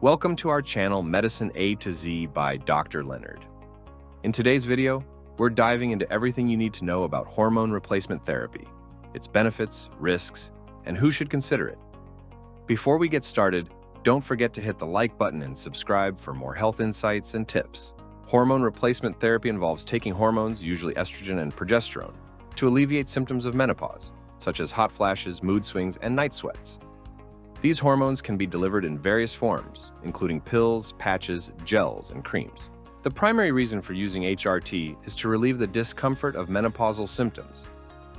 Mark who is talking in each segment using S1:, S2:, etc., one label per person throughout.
S1: Welcome to our channel Medicine A to Z by Dr. Leonard. In today's video, we're diving into everything you need to know about hormone replacement therapy, its benefits, risks, and who should consider it. Before we get started, don't forget to hit the like button and subscribe for more health insights and tips. Hormone replacement therapy involves taking hormones, usually estrogen and progesterone, to alleviate symptoms of menopause, such as hot flashes, mood swings, and night sweats. These hormones can be delivered in various forms, including pills, patches, gels, and creams. The primary reason for using HRT is to relieve the discomfort of menopausal symptoms.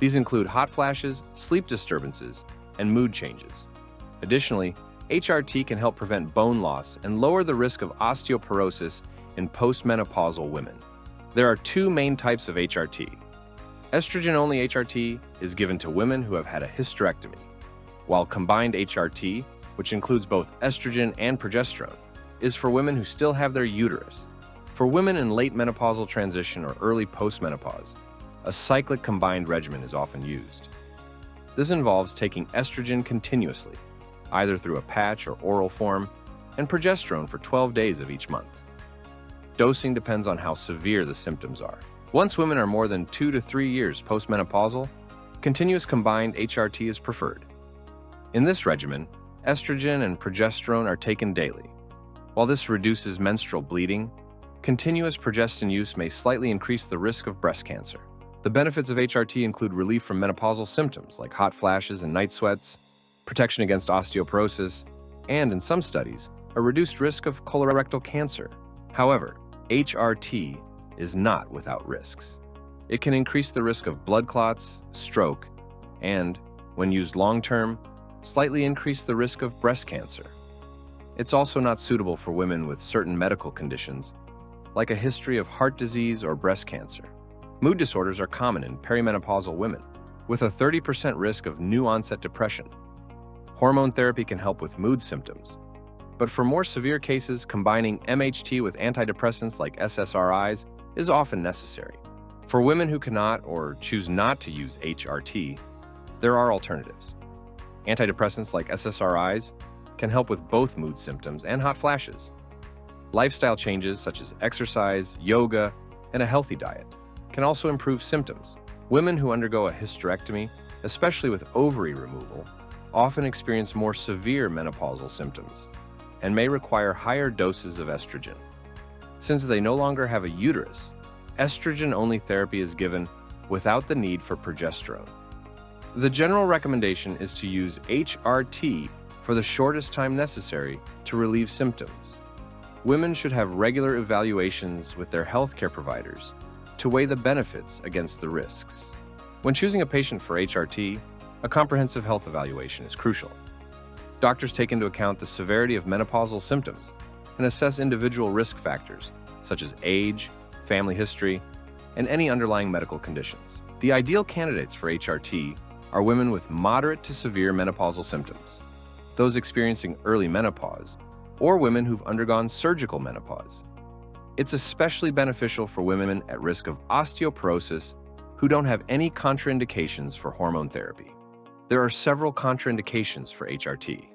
S1: These include hot flashes, sleep disturbances, and mood changes. Additionally, HRT can help prevent bone loss and lower the risk of osteoporosis in postmenopausal women. There are two main types of HRT. Estrogen-only HRT is given to women who have had a hysterectomy, while combined HRT, which includes both estrogen and progesterone, is for women who still have their uterus. For women in late menopausal transition or early postmenopause, a cyclic combined regimen is often used. This involves taking estrogen continuously, either through a patch or oral form, and progesterone for 12 days of each month. Dosing depends on how severe the symptoms are. Once women are more than 2 to 3 years postmenopausal, continuous combined HRT is preferred. In this regimen, estrogen and progesterone are taken daily. While this reduces menstrual bleeding, continuous progestin use may slightly increase the risk of breast cancer. The benefits of HRT include relief from menopausal symptoms like hot flashes and night sweats, protection against osteoporosis, and, in some studies, a reduced risk of colorectal cancer. However, HRT is not without risks. It can increase the risk of blood clots, stroke, and, when used long-term, slightly increase the risk of breast cancer. It's also not suitable for women with certain medical conditions, like a history of heart disease or breast cancer. Mood disorders are common in perimenopausal women, with a 30% risk of new-onset depression. Hormone therapy can help with mood symptoms, but for more severe cases, combining MHT with antidepressants like SSRIs is often necessary. For women who cannot or choose not to use HRT, there are alternatives. Antidepressants like SSRIs can help with both mood symptoms and hot flashes. Lifestyle changes such as exercise, yoga, and a healthy diet can also improve symptoms. Women who undergo a hysterectomy, especially with ovary removal, often experience more severe menopausal symptoms and may require higher doses of estrogen. Since they no longer have a uterus, estrogen-only therapy is given without the need for progesterone. The general recommendation is to use HRT for the shortest time necessary to relieve symptoms. Women should have regular evaluations with their healthcare providers to weigh the benefits against the risks. When choosing a patient for HRT, a comprehensive health evaluation is crucial. Doctors take into account the severity of menopausal symptoms and assess individual risk factors such as age, family history, and any underlying medical conditions. The ideal candidates for HRT are women with moderate to severe menopausal symptoms, those experiencing early menopause, or women who've undergone surgical menopause. It's especially beneficial for women at risk of osteoporosis who don't have any contraindications for hormone therapy. There are several contraindications for HRT.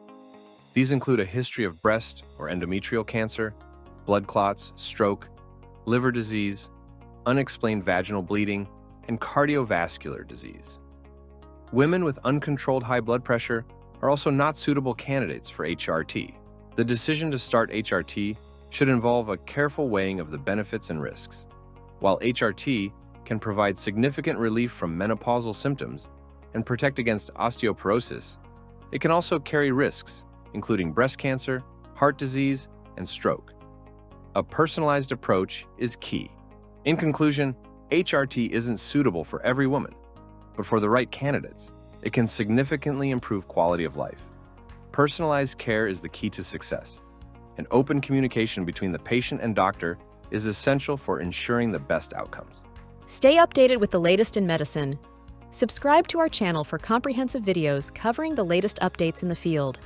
S1: These include a history of breast or endometrial cancer, blood clots, stroke, liver disease, unexplained vaginal bleeding, and cardiovascular disease. Women with uncontrolled high blood pressure are also not suitable candidates for HRT. The decision to start HRT should involve a careful weighing of the benefits and risks. While HRT can provide significant relief from menopausal symptoms and protect against osteoporosis, it can also carry risks, including breast cancer, heart disease, and stroke. A personalized approach is key. In conclusion, HRT isn't suitable for every woman, but for the right candidates, it can significantly improve quality of life. Personalized care is the key to success, and open communication between the patient and doctor is essential for ensuring the best outcomes.
S2: Stay updated with the latest in medicine. Subscribe to our channel for comprehensive videos covering the latest updates in the field.